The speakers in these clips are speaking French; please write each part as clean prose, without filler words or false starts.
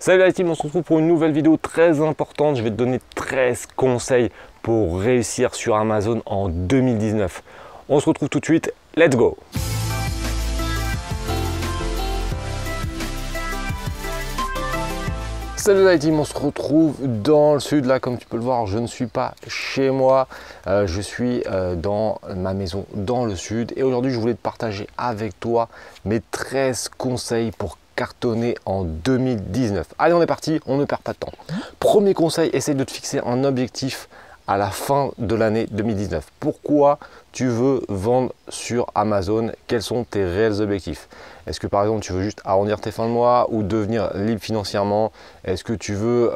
Salut la team, on se retrouve pour une nouvelle vidéo très importante. Je vais te donner 13 conseils pour réussir sur Amazon en 2019. On se retrouve tout de suite, let's go! Salut la team, on se retrouve dans le sud. Là, comme tu peux le voir, je ne suis pas chez moi. Je suis dans ma maison dans le sud. Et aujourd'hui, je voulais te partager avec toi mes 13 conseils pour cartonner en 2019. Allez, on est parti, on ne perd pas de temps. Premier conseil, essaye de te fixer un objectif à la fin de l'année 2019. Pourquoi tu veux vendre sur Amazon? Quels sont tes réels objectifs? Est-ce que par exemple tu veux juste arrondir tes fins de mois ou devenir libre financièrement? Est-ce que tu veux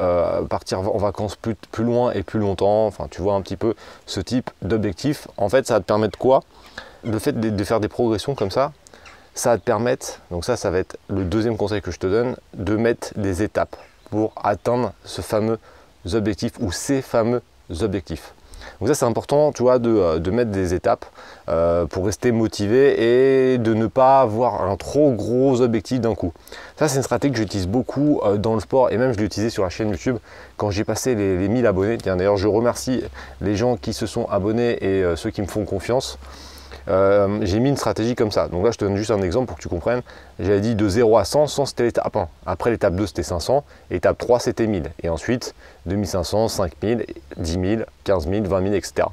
partir en vacances plus loin et plus longtemps? Enfin, tu vois un petit peu ce type d'objectif. En fait, ça va te permettre quoi? Le fait de faire des progressions comme ça va te permettre, donc ça va être le deuxième conseil que je te donne, de mettre des étapes pour atteindre ce fameux objectif ou ces fameux objectifs. Donc ça c'est important, tu vois, de mettre des étapes pour rester motivé et de ne pas avoir un trop gros objectif d'un coup. Ça c'est une stratégie que j'utilise beaucoup dans le sport et même je l'ai utilisé sur la chaîne YouTube quand j'ai passé les 1000 abonnés. Tiens, d'ailleurs je remercie les gens qui se sont abonnés et ceux qui me font confiance. J'ai mis une stratégie comme ça. Donc là je te donne juste un exemple pour que tu comprennes. J'avais dit de 0 à 100, 100 c'était l'étape 1. Après l'étape 2 c'était 500, étape 3 c'était 1000. Et ensuite 2500, 5000, 10 000, 15 000, 20 000, etc.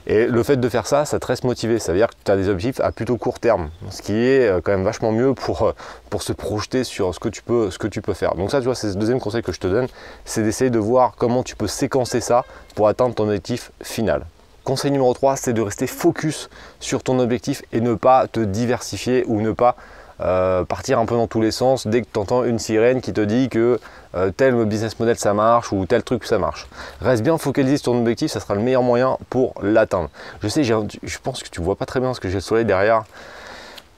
Et le fait de faire ça, ça te reste motivé. Ça veut dire que tu as des objectifs à plutôt court terme. Ce qui est quand même vachement mieux pour se projeter sur ce que tu peux faire. Donc ça tu vois, c'est le deuxième conseil que je te donne. C'est d'essayer de voir comment tu peux séquencer ça pour atteindre ton objectif final. Conseil numéro 3, c'est de rester focus sur ton objectif et ne pas te diversifier ou ne pas partir un peu dans tous les sens dès que tu entends une sirène qui te dit que tel business model ça marche ou tel truc ça marche. Reste bien focalisé sur ton objectif, ça sera le meilleur moyen pour l'atteindre. Je sais, je pense que tu ne vois pas très bien parce que j'ai le soleil derrière.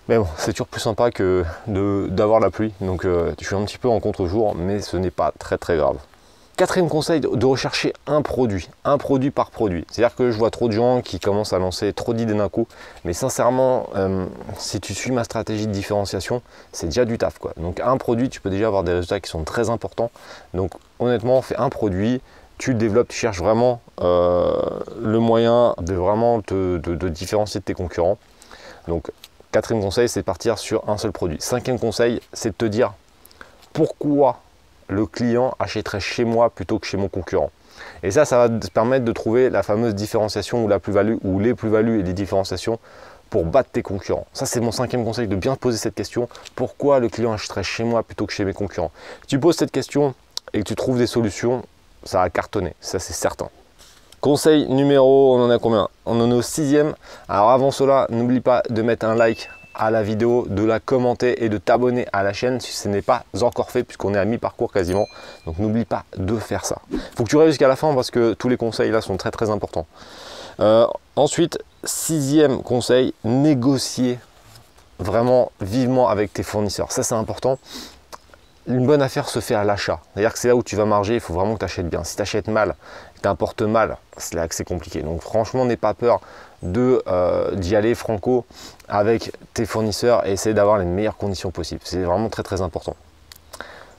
Mais bon, c'est toujours plus sympa que d'avoir la pluie. Donc je suis un petit peu en contre-jour, mais ce n'est pas très grave. Quatrième conseil, de rechercher un produit par produit. C'est-à-dire que je vois trop de gens qui commencent à lancer trop d'idées d'un coup. Mais sincèrement, si tu suis ma stratégie de différenciation, c'est déjà du taf, quoi. Donc un produit, tu peux déjà avoir des résultats qui sont très importants. Donc honnêtement, fais un produit, tu le développes, tu cherches vraiment le moyen de vraiment de différencier de tes concurrents. Donc quatrième conseil, c'est de partir sur un seul produit. Cinquième conseil, c'est de te dire pourquoi le client achèterait chez moi plutôt que chez mon concurrent. Et ça va te permettre de trouver la fameuse différenciation ou la plus-value ou les plus-values et les différenciations pour battre tes concurrents. Ça c'est mon cinquième conseil, de bien poser cette question. Pourquoi le client achèterait chez moi plutôt que chez mes concurrents? Si tu poses cette question et que tu trouves des solutions, ça va cartonner, ça c'est certain. Conseil numéro, on en a combien? On en est au 6e. Alors avant cela, n'oublie pas de mettre un like à la vidéo, de la commenter et de t'abonner à la chaîne si ce n'est pas encore fait puisqu'on est à mi-parcours quasiment. Donc n'oublie pas de faire ça. Il faut que tu restes jusqu'à la fin parce que tous les conseils là sont très importants. Ensuite, 6e conseil, négocier vraiment vivement avec tes fournisseurs. Ça c'est important. Une bonne affaire se fait à l'achat. C'est-à-dire que c'est là où tu vas marger, il faut vraiment que tu achètes bien. Si tu achètes mal, que tu importes mal, c'est là que c'est compliqué. Donc franchement, n'aie pas peur d'y aller franco avec tes fournisseurs et essayer d'avoir les meilleures conditions possibles. C'est vraiment très important.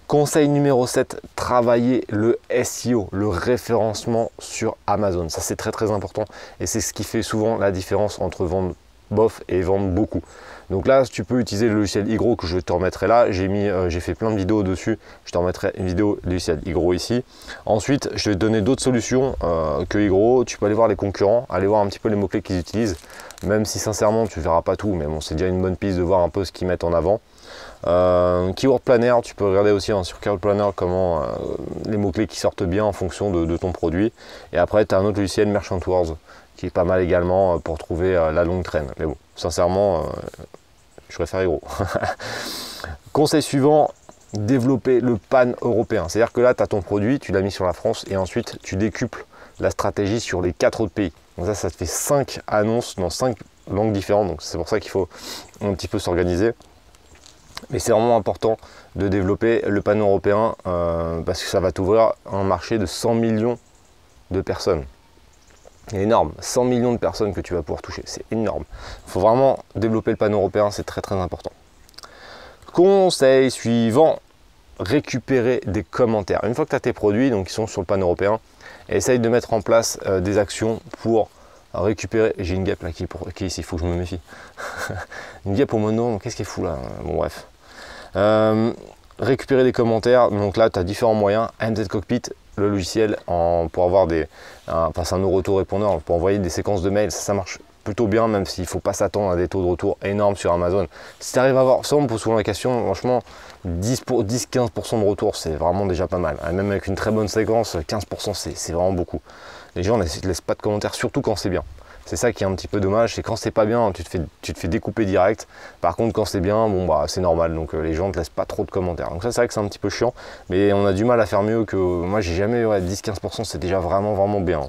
Conseil numéro 7, travailler le SEO, le référencement sur Amazon. Ça c'est très important et c'est ce qui fait souvent la différence entre vendre bof et vendre beaucoup. Donc là, tu peux utiliser le logiciel Igro que je te remettrai là. J'ai fait plein de vidéos dessus. Je te remettrai une vidéo du logiciel Igro ici. Ensuite, je vais te donner d'autres solutions que Igro. Tu peux aller voir les concurrents, aller voir un petit peu les mots-clés qu'ils utilisent. Même si sincèrement, tu ne verras pas tout, mais bon, c'est déjà une bonne piste de voir un peu ce qu'ils mettent en avant. Keyword Planner, tu peux regarder aussi sur Keyword Planner comment les mots-clés qui sortent bien en fonction de ton produit. Et après, tu as un autre logiciel, Merchant Wars, qui est pas mal également pour trouver la longue traîne. Mais bon, sincèrement, je préfère Igro. Conseil suivant, développer le pan-européen. C'est-à-dire que là, tu as ton produit, tu l'as mis sur la France et ensuite tu décuples la stratégie sur les 4 autres pays. Donc ça te fait 5 annonces dans 5 langues différentes. Donc c'est pour ça qu'il faut un petit peu s'organiser. Mais c'est vraiment important de développer le pan-européen parce que ça va t'ouvrir un marché de 100 millions de personnes. C'est énorme, 100 millions de personnes que tu vas pouvoir toucher, c'est énorme. Il faut vraiment développer le pan européen, c'est très important. Conseil suivant, récupérer des commentaires. Une fois que tu as tes produits, donc qui sont sur le panneau européen, essaye de mettre en place des actions pour récupérer. J'ai une guêpe là qui est ici, il faut que je me méfie. Une guêpe au mono, qu'est-ce qui est fou là? Bon bref. Récupérer des commentaires, donc là tu as différents moyens. AMZ Cockpit, le logiciel pour avoir c'est un auto-répondeur pour envoyer des séquences de mails, ça marche plutôt bien, même s'il ne faut pas s'attendre à des taux de retour énormes sur Amazon. Si tu arrives à avoir ça, on me pose souvent la question, franchement 10-15% de retour, c'est vraiment déjà pas mal. Même avec une très bonne séquence, 15% c'est vraiment beaucoup. Les gens ne laissent pas de commentaires, surtout quand c'est bien. C'est ça qui est un petit peu dommage, c'est quand c'est pas bien, tu te fais découper direct. Par contre, quand c'est bien, bon bah c'est normal, donc les gens ne te laissent pas trop de commentaires. Donc ça, c'est vrai que c'est un petit peu chiant, mais on a du mal à faire mieux que moi. J'ai jamais eu 10-15%, c'est déjà vraiment bien.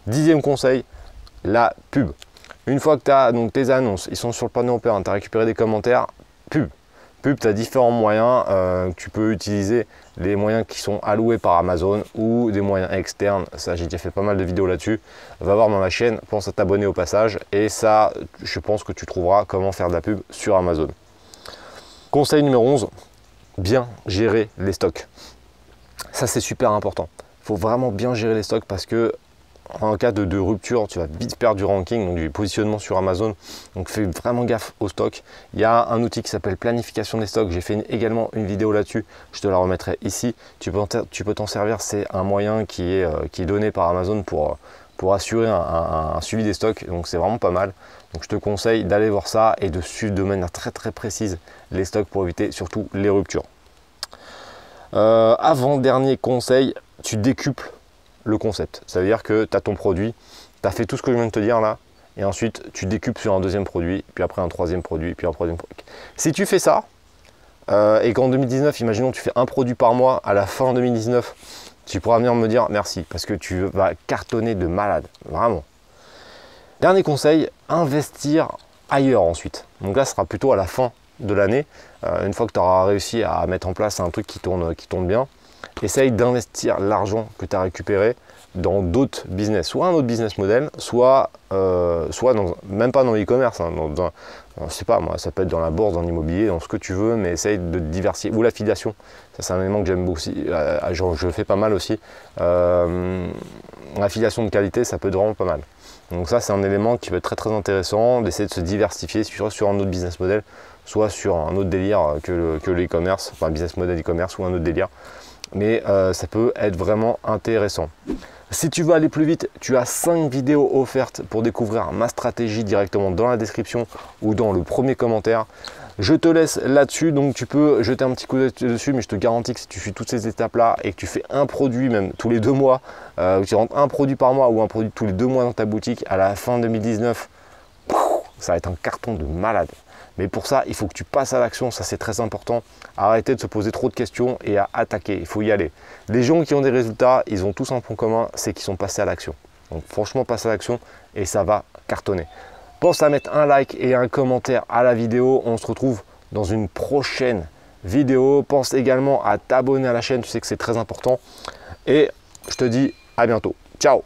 10e conseil, la pub. Une fois que tu as donc tes annonces, ils sont sur le panneau européen, tu as récupéré des commentaires, pub. Pub, tu as différents moyens. Tu peux utiliser les moyens qui sont alloués par Amazon ou des moyens externes. Ça, j'ai déjà fait pas mal de vidéos là-dessus. Va voir dans ma chaîne, pense à t'abonner au passage. Et ça, je pense que tu trouveras comment faire de la pub sur Amazon. Conseil numéro 11, bien gérer les stocks. Ça, c'est super important. Il faut vraiment bien gérer les stocks parce que en cas de rupture, tu vas vite perdre du ranking, donc du positionnement sur Amazon. Donc fais vraiment gaffe au stock. Il y a un outil qui s'appelle planification des stocks. J'ai fait également une vidéo là-dessus. Je te la remettrai ici. Tu peux t'en servir. C'est un moyen qui est donné par Amazon pour assurer un suivi des stocks. Donc c'est vraiment pas mal. Donc je te conseille d'aller voir ça et de suivre de manière très précise les stocks pour éviter surtout les ruptures. Avant-dernier conseil, tu décuples le concept. Ça veut dire que tu as ton produit, tu as fait tout ce que je viens de te dire là, et ensuite tu décupes sur un deuxième produit, puis après un troisième produit, puis un troisième produit. Si tu fais ça, et qu'en 2019, imaginons tu fais un produit par mois, à la fin 2019, tu pourras venir me dire merci, parce que tu vas cartonner de malade, vraiment. Dernier conseil, investir ailleurs ensuite. Donc là, ce sera plutôt à la fin de l'année, une fois que tu auras réussi à mettre en place un truc qui tourne bien. Essaye d'investir l'argent que tu as récupéré dans d'autres business, soit un autre business model, soit même pas dans l'e-commerce, hein, je sais pas moi, ça peut être dans la bourse, dans l'immobilier, dans ce que tu veux, mais essaye de diversifier, ou l'affiliation, ça c'est un élément que j'aime beaucoup aussi, je le fais pas mal aussi, l'affiliation de qualité, ça peut être vraiment pas mal. Donc ça c'est un élément qui peut être très intéressant, d'essayer de se diversifier sur un autre business model, soit sur un autre délire que l'e-commerce, enfin un business model e-commerce ou un autre délire. Mais ça peut être vraiment intéressant. Si tu veux aller plus vite, tu as 5 vidéos offertes pour découvrir ma stratégie directement dans la description ou dans le premier commentaire. Je te laisse là-dessus, donc tu peux jeter un petit coup d'œil dessus, mais je te garantis que si tu fais toutes ces étapes-là et que tu fais un produit même tous les 2 mois, tu rentres un produit par mois ou un produit tous les 2 mois dans ta boutique, à la fin 2019, ça va être un carton de malade. Mais pour ça, il faut que tu passes à l'action, ça c'est très important. Arrêtez de se poser trop de questions et à attaquer, il faut y aller. Les gens qui ont des résultats, ils ont tous un point commun, c'est qu'ils sont passés à l'action. Donc franchement, passe à l'action et ça va cartonner. Pense à mettre un like et un commentaire à la vidéo. On se retrouve dans une prochaine vidéo. Pense également à t'abonner à la chaîne, tu sais que c'est très important. Et je te dis à bientôt. Ciao!